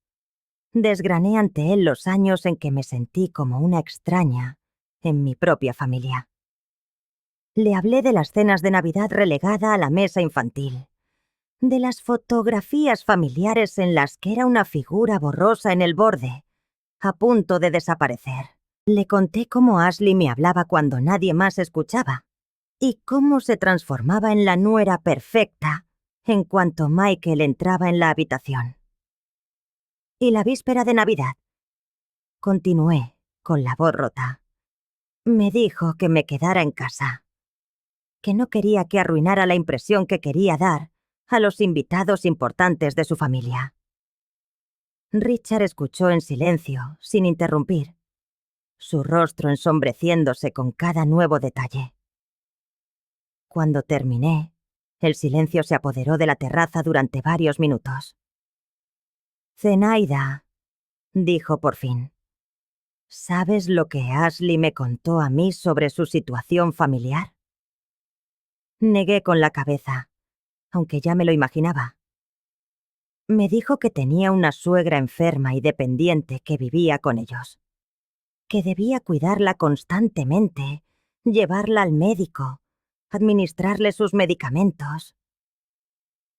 Desgrané ante él los años en que me sentí como una extraña en mi propia familia. Le hablé de las cenas de Navidad relegada a la mesa infantil, de las fotografías familiares en las que era una figura borrosa en el borde, a punto de desaparecer. Le conté cómo Ashley me hablaba cuando nadie más escuchaba, y cómo se transformaba en la nuera perfecta en cuanto Michael entraba en la habitación. Y la víspera de Navidad, continué, con la voz rota, me dijo que me quedara en casa, que no quería que arruinara la impresión que quería dar a los invitados importantes de su familia. Richard escuchó en silencio, sin interrumpir, su rostro ensombreciéndose con cada nuevo detalle. Cuando terminé, el silencio se apoderó de la terraza durante varios minutos. «Zenaida», dijo por fin, «¿sabes lo que Ashley me contó a mí sobre su situación familiar?» Negué con la cabeza, aunque ya me lo imaginaba. Me dijo que tenía una suegra enferma y dependiente que vivía con ellos, que debía cuidarla constantemente, llevarla al médico, administrarle sus medicamentos.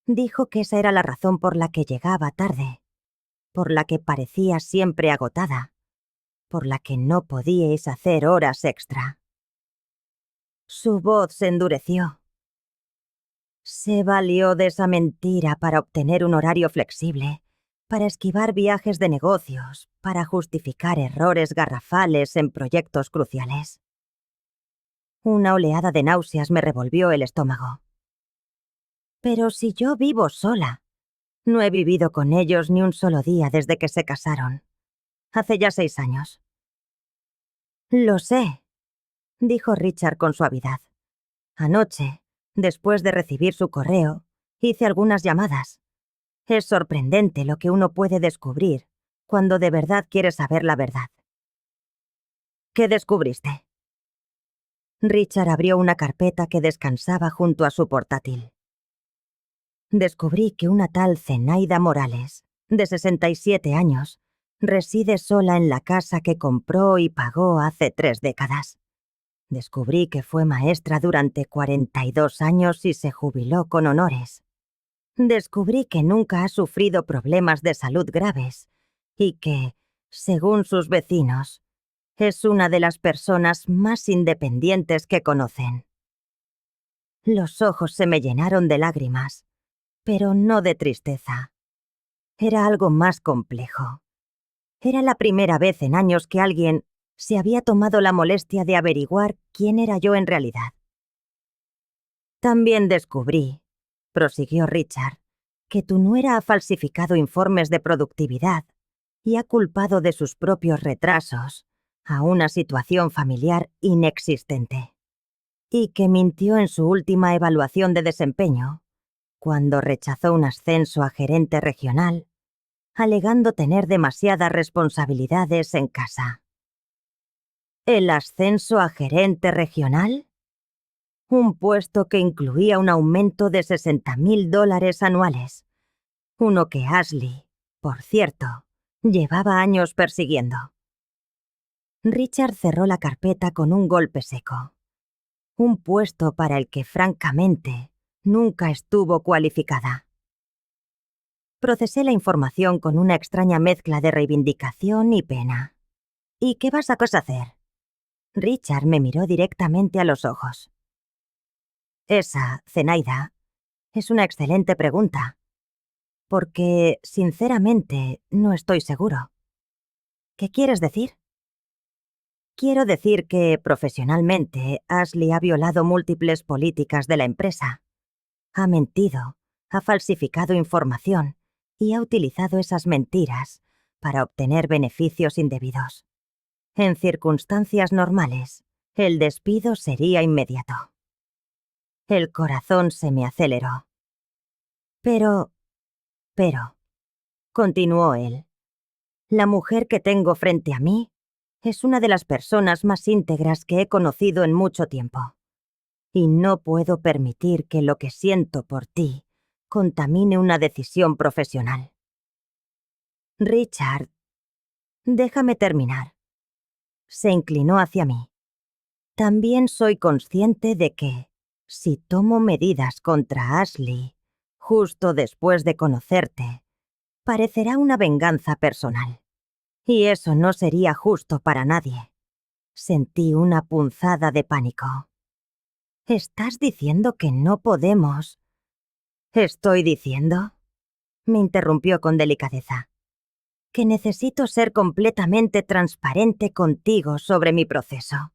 Dijo que esa era la razón por la que llegaba tarde, por la que parecía siempre agotada, por la que no podíais hacer horas extra. Su voz se endureció. Se valió de esa mentira para obtener un horario flexible, para esquivar viajes de negocios, para justificar errores garrafales en proyectos cruciales. Una oleada de náuseas me revolvió el estómago. Pero si yo vivo sola, no he vivido con ellos ni un solo día desde que se casaron. Hace ya 6 años. Lo sé, dijo Richard con suavidad. Anoche, después de recibir su correo, hice algunas llamadas. Es sorprendente lo que uno puede descubrir cuando de verdad quiere saber la verdad. ¿Qué descubriste? Richard abrió una carpeta que descansaba junto a su portátil. Descubrí que una tal Zenaida Morales, de 67 años, reside sola en la casa que compró y pagó hace 3 décadas. Descubrí que fue maestra durante 42 años y se jubiló con honores. Descubrí que nunca ha sufrido problemas de salud graves y que, según sus vecinos, es una de las personas más independientes que conocen. Los ojos se me llenaron de lágrimas, pero no de tristeza. Era algo más complejo. Era la primera vez en años que alguien se había tomado la molestia de averiguar quién era yo en realidad. También descubrí, prosiguió Richard, que tu nuera ha falsificado informes de productividad y ha culpado de sus propios retrasos a una situación familiar inexistente. Y que mintió en su última evaluación de desempeño, cuando rechazó un ascenso a gerente regional, alegando tener demasiadas responsabilidades en casa. ¿El ascenso a gerente regional? Un puesto que incluía un aumento de $60,000 anuales. Uno que Ashley, por cierto, llevaba años persiguiendo. Richard cerró la carpeta con un golpe seco. Un puesto para el que, francamente, nunca estuvo cualificada. Procesé la información con una extraña mezcla de reivindicación y pena. ¿Y qué vas a hacer? Richard me miró directamente a los ojos. Esa, Zenaida, es una excelente pregunta. Porque, sinceramente, no estoy seguro. ¿Qué quieres decir? Quiero decir que, profesionalmente, Ashley ha violado múltiples políticas de la empresa. Ha mentido, ha falsificado información y ha utilizado esas mentiras para obtener beneficios indebidos. En circunstancias normales, el despido sería inmediato. El corazón se me aceleró. Pero, continuó él, la mujer que tengo frente a mí es una de las personas más íntegras que he conocido en mucho tiempo. Y no puedo permitir que lo que siento por ti contamine una decisión profesional. Richard, déjame terminar. Se inclinó hacia mí. También soy consciente de que, si tomo medidas contra Ashley, justo después de conocerte, parecerá una venganza personal. Y eso no sería justo para nadie. Sentí una punzada de pánico. ¿Estás diciendo que no podemos? Estoy diciendo, me interrumpió con delicadeza, que necesito ser completamente transparente contigo sobre mi proceso.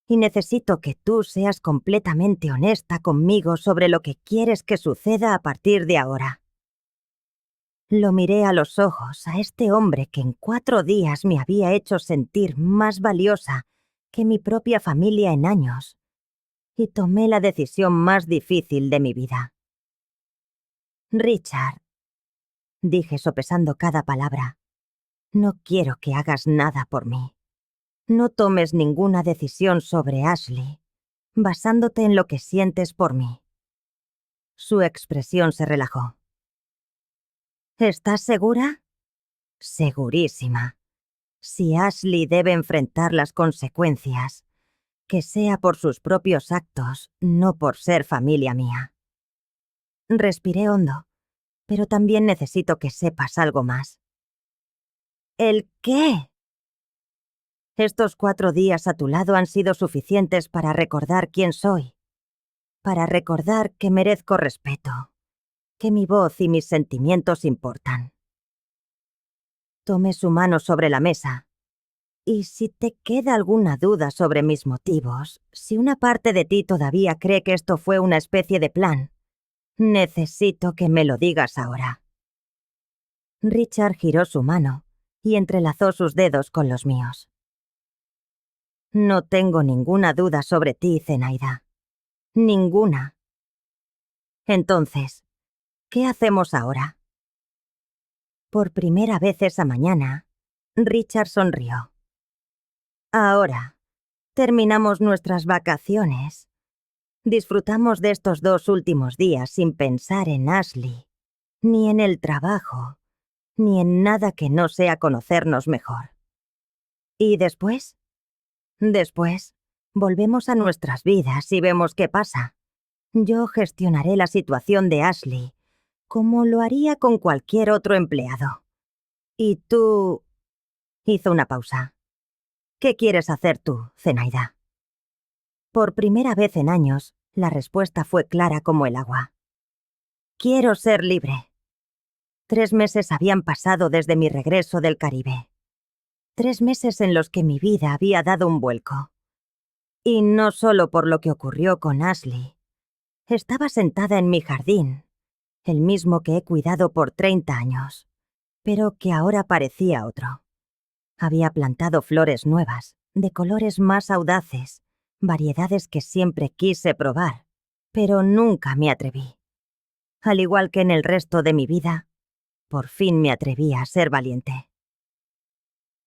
Y necesito que tú seas completamente honesta conmigo sobre lo que quieres que suceda a partir de ahora. Lo miré a los ojos a este hombre que en 4 días me había hecho sentir más valiosa que mi propia familia en años, y tomé la decisión más difícil de mi vida. Richard, dije sopesando cada palabra, no quiero que hagas nada por mí. No tomes ninguna decisión sobre Ashley, basándote en lo que sientes por mí. Su expresión se relajó. ¿Estás segura? Segurísima. Si Ashley debe enfrentar las consecuencias, que sea por sus propios actos, no por ser familia mía. Respiré hondo, pero también necesito que sepas algo más. ¿El qué? Estos 4 días a tu lado han sido suficientes para recordar quién soy, para recordar que merezco respeto, que mi voz y mis sentimientos importan. Tomé su mano sobre la mesa. Y si te queda alguna duda sobre mis motivos, si una parte de ti todavía cree que esto fue una especie de plan, necesito que me lo digas ahora. Richard giró su mano y entrelazó sus dedos con los míos. No tengo ninguna duda sobre ti, Zenaida. Ninguna. Entonces, ¿qué hacemos ahora? Por primera vez esa mañana, Richard sonrió. Ahora, terminamos nuestras vacaciones. Disfrutamos de estos 2 últimos días sin pensar en Ashley, ni en el trabajo, ni en nada que no sea conocernos mejor. ¿Y después? Después, volvemos a nuestras vidas y vemos qué pasa. Yo gestionaré la situación de Ashley, como lo haría con cualquier otro empleado. Y tú... Hizo una pausa. ¿Qué quieres hacer tú, Zenaida? Por primera vez en años, la respuesta fue clara como el agua. Quiero ser libre. 3 meses habían pasado desde mi regreso del Caribe. 3 meses en los que mi vida había dado un vuelco. Y no solo por lo que ocurrió con Ashley. Estaba sentada en mi jardín, el mismo que he cuidado por 30 años, pero que ahora parecía otro. Había plantado flores nuevas, de colores más audaces, variedades que siempre quise probar, pero nunca me atreví. Al igual que en el resto de mi vida, por fin me atreví a ser valiente.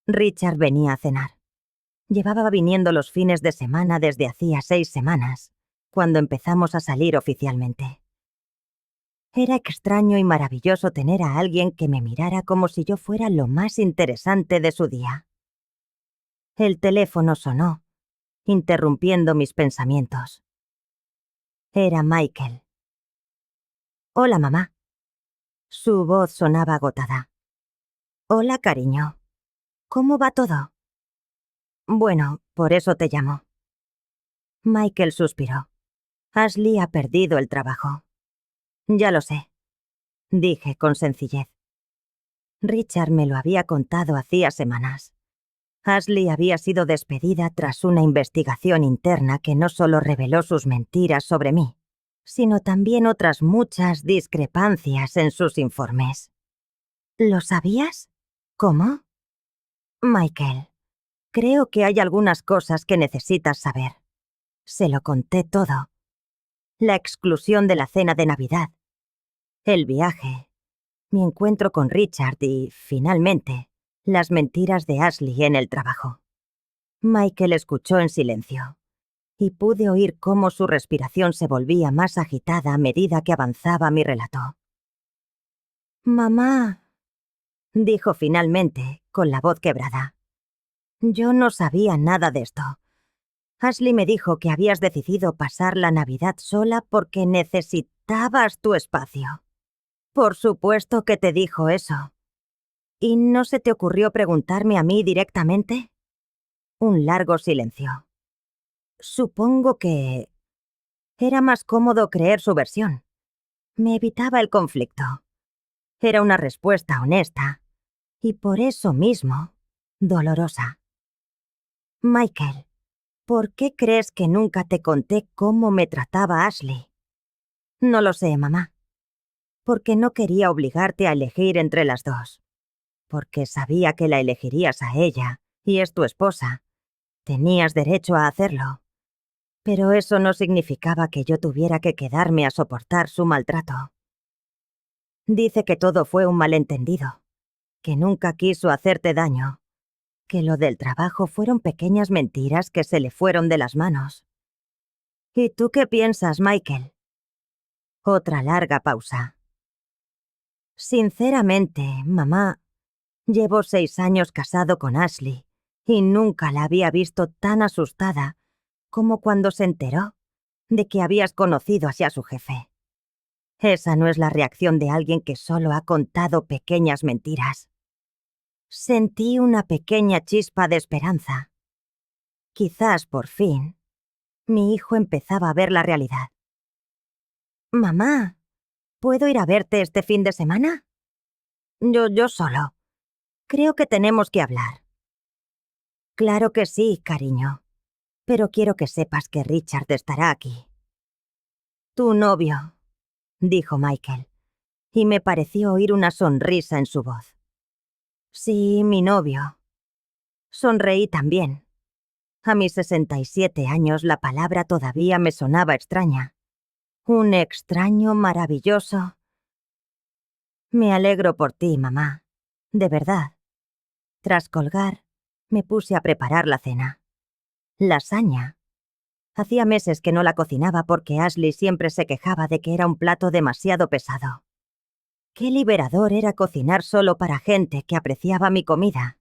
Richard venía a cenar. Llevaba viniendo los fines de semana desde hacía 6 semanas, cuando empezamos a salir oficialmente. Era extraño y maravilloso tener a alguien que me mirara como si yo fuera lo más interesante de su día. El teléfono sonó, interrumpiendo mis pensamientos. Era Michael. Hola, mamá. Su voz sonaba agotada. Hola, cariño. ¿Cómo va todo? Bueno, por eso te llamo. Michael suspiró. Ashley ha perdido el trabajo. Ya lo sé. dije con sencillez. Richard me lo había contado hacía semanas. Ashley había sido despedida tras una investigación interna que no solo reveló sus mentiras sobre mí, sino también otras muchas discrepancias en sus informes. ¿Lo sabías? ¿Cómo? Michael, creo que hay algunas cosas que necesitas saber. Se lo conté todo. La exclusión de la cena de Navidad, el viaje, mi encuentro con Richard y, finalmente, las mentiras de Ashley en el trabajo. Michael escuchó en silencio, y pude oír cómo su respiración se volvía más agitada a medida que avanzaba mi relato. «Mamá», dijo finalmente, con la voz quebrada. «Yo no sabía nada de esto. Ashley me dijo que habías decidido pasar la Navidad sola porque necesitabas tu espacio». «Por supuesto que te dijo eso. ¿Y no se te ocurrió preguntarme a mí directamente?» Un largo silencio. Supongo que era más cómodo creer su versión. Me evitaba el conflicto. Era una respuesta honesta, y por eso mismo, dolorosa. Michael, ¿por qué crees que nunca te conté cómo me trataba Ashley? No lo sé, mamá. Porque no quería obligarte a elegir entre las dos. Porque sabía que la elegirías a ella, y es tu esposa. Tenías derecho a hacerlo. Pero eso no significaba que yo tuviera que quedarme a soportar su maltrato. Dice que todo fue un malentendido, que nunca quiso hacerte daño, que lo del trabajo fueron pequeñas mentiras que se le fueron de las manos. ¿Y tú qué piensas, Michael? Otra larga pausa. Sinceramente, mamá, llevo 6 años casado con Ashley y nunca la había visto tan asustada como cuando se enteró de que habías conocido hacia su jefe. Esa no es la reacción de alguien que solo ha contado pequeñas mentiras. Sentí una pequeña chispa de esperanza. Quizás, por fin, mi hijo empezaba a ver la realidad. «Mamá, ¿puedo ir a verte este fin de semana?» Yo solo. Creo que tenemos que hablar». «Claro que sí, cariño. Pero quiero que sepas que Richard estará aquí». «Tu novio», dijo Michael, y me pareció oír una sonrisa en su voz. «Sí, mi novio». Sonreí también. A mis 67 años la palabra todavía me sonaba extraña. Un extraño maravilloso. «Me alegro por ti, mamá. De verdad». Tras colgar, me puse a preparar la cena. Lasaña. Hacía meses que no la cocinaba porque Ashley siempre se quejaba de que era un plato demasiado pesado. Qué liberador era cocinar solo para gente que apreciaba mi comida.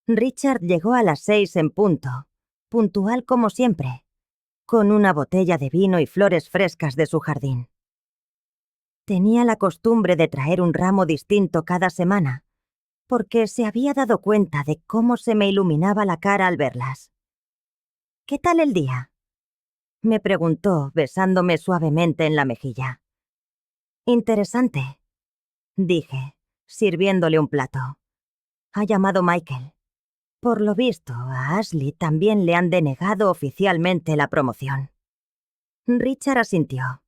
Richard llegó a las 6 en punto, puntual como siempre, con una botella de vino y flores frescas de su jardín. Tenía la costumbre de traer un ramo distinto cada semana, porque se había dado cuenta de cómo se me iluminaba la cara al verlas. «¿Qué tal el día?», me preguntó, besándome suavemente en la mejilla. «Interesante», dije, sirviéndole un plato. «Ha llamado Michael. Por lo visto, a Ashley también le han denegado oficialmente la promoción». Richard asintió.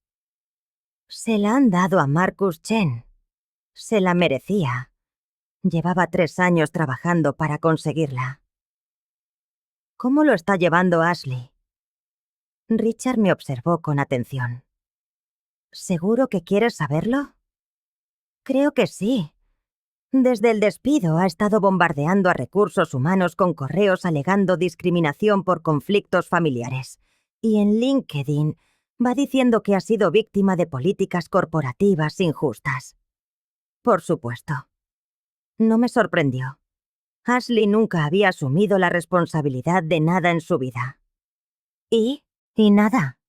«Se la han dado a Marcus Chen. Se la merecía. Llevaba 3 años trabajando para conseguirla». «¿Cómo lo está llevando Ashley?». Richard me observó con atención. «¿Seguro que quieres saberlo?». «Creo que sí. Desde el despido ha estado bombardeando a recursos humanos con correos alegando discriminación por conflictos familiares. Y en LinkedIn va diciendo que ha sido víctima de políticas corporativas injustas». Por supuesto. No me sorprendió. Ashley nunca había asumido la responsabilidad de nada en su vida. ¿Y nada?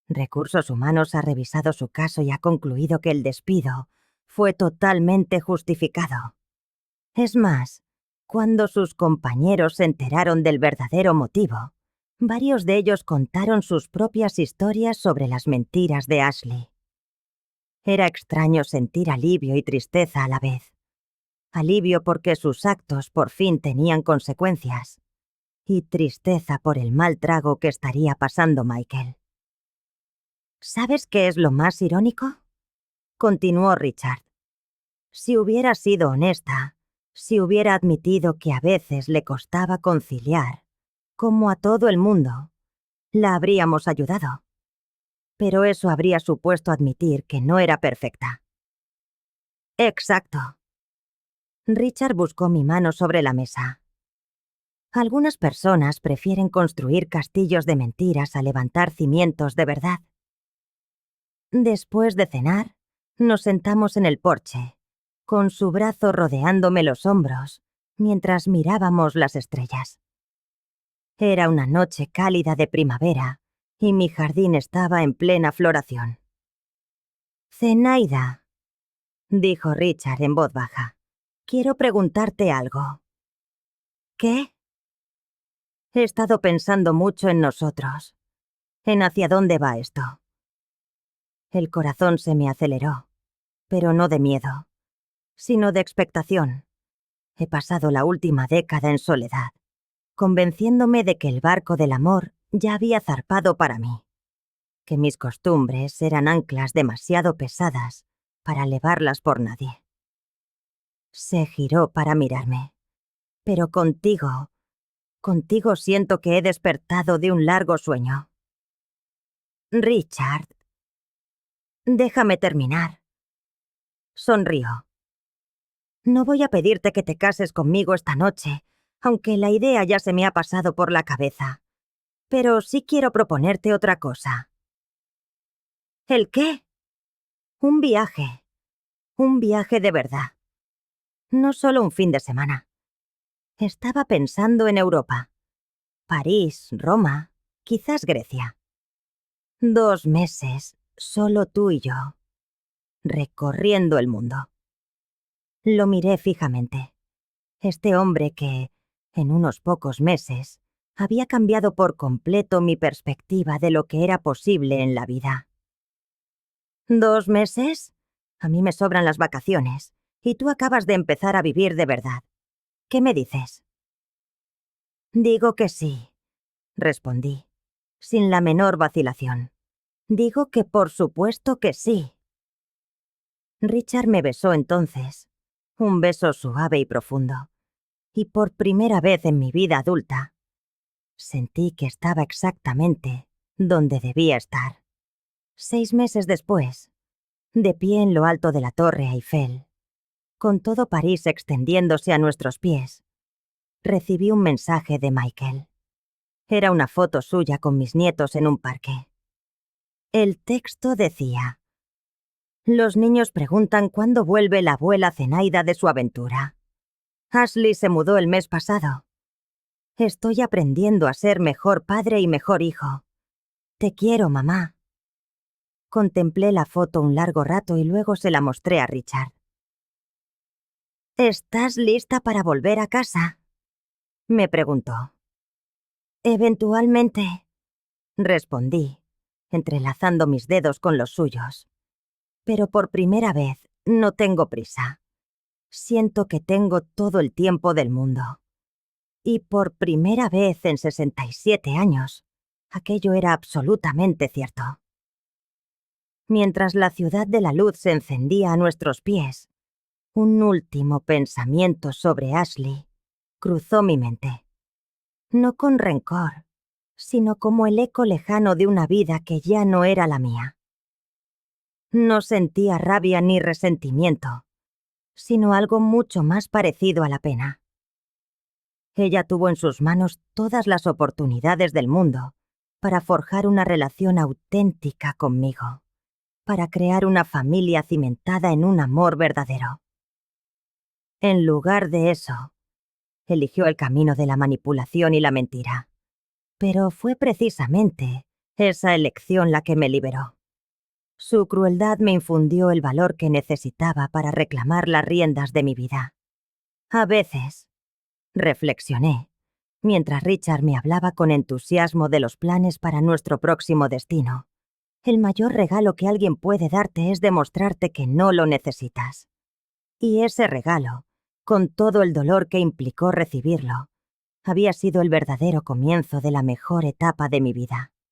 Recursos Humanos ha revisado su caso y ha concluido que el despido fue totalmente justificado. Es más, cuando sus compañeros se enteraron del verdadero motivo, varios de ellos contaron sus propias historias sobre las mentiras de Ashley. Era extraño sentir alivio y tristeza a la vez. Alivio porque sus actos por fin tenían consecuencias. Y tristeza por el mal trago que estaría pasando Michael. ¿Sabes qué es lo más irónico? Continuó Richard. Si hubiera sido honesta, si hubiera admitido que a veces le costaba conciliar, como a todo el mundo, la habríamos ayudado. Pero eso habría supuesto admitir que no era perfecta. Exacto. Richard buscó mi mano sobre la mesa. Algunas personas prefieren construir castillos de mentiras a levantar cimientos de verdad. Después de cenar, nos sentamos en el porche, con su brazo rodeándome los hombros, mientras mirábamos las estrellas. Era una noche cálida de primavera, y mi jardín estaba en plena floración. Zenaida, dijo Richard en voz baja, quiero preguntarte algo. ¿Qué? He estado pensando mucho en nosotros, en hacia dónde va esto. El corazón se me aceleró, pero no de miedo, sino de expectación. He pasado la última década en soledad, convenciéndome de que el barco del amor ya había zarpado para mí, que mis costumbres eran anclas demasiado pesadas para levarlas por nadie. Se giró para mirarme. Pero contigo siento que he despertado de un largo sueño. Richard, déjame terminar. Sonrió. No voy a pedirte que te cases conmigo esta noche, aunque la idea ya se me ha pasado por la cabeza. Pero sí quiero proponerte otra cosa. ¿El qué? Un viaje. Un viaje de verdad. No solo un fin de semana. Estaba pensando en Europa. París, Roma, quizás Grecia. 2 meses, solo tú y yo. Recorriendo el mundo. Lo miré fijamente. Este hombre que, en unos pocos meses, había cambiado por completo mi perspectiva de lo que era posible en la vida. ¿2 meses? A mí me sobran las vacaciones, y tú acabas de empezar a vivir de verdad. ¿Qué me dices? Digo que sí, respondí, sin la menor vacilación. Digo que por supuesto que sí. Richard me besó entonces, un beso suave y profundo, y por primera vez en mi vida adulta, sentí que estaba exactamente donde debía estar. 6 meses después, de pie en lo alto de la Torre Eiffel, con todo París extendiéndose a nuestros pies, recibí un mensaje de Michael. Era una foto suya con mis nietos en un parque. El texto decía: los niños preguntan cuándo vuelve la abuela Zenaida de su aventura. Ashley se mudó el mes pasado. Estoy aprendiendo a ser mejor padre y mejor hijo. Te quiero, mamá. Contemplé la foto un largo rato y luego se la mostré a Richard. ¿Estás lista para volver a casa?, me preguntó. Eventualmente, respondí, entrelazando mis dedos con los suyos. Pero por primera vez no tengo prisa. Siento que tengo todo el tiempo del mundo. Y por primera vez en 67 años, aquello era absolutamente cierto. Mientras la ciudad de la luz se encendía a nuestros pies, un último pensamiento sobre Ashley cruzó mi mente. No con rencor, sino como el eco lejano de una vida que ya no era la mía. No sentía rabia ni resentimiento, sino algo mucho más parecido a la pena. Ella tuvo en sus manos todas las oportunidades del mundo para forjar una relación auténtica conmigo, para crear una familia cimentada en un amor verdadero. En lugar de eso, eligió el camino de la manipulación y la mentira. Pero fue precisamente esa elección la que me liberó. Su crueldad me infundió el valor que necesitaba para reclamar las riendas de mi vida. A veces, reflexioné, mientras Richard me hablaba con entusiasmo de los planes para nuestro próximo destino. El mayor regalo que alguien puede darte es demostrarte que no lo necesitas. Y ese regalo, con todo el dolor que implicó recibirlo, había sido el verdadero comienzo de la mejor etapa de mi vida.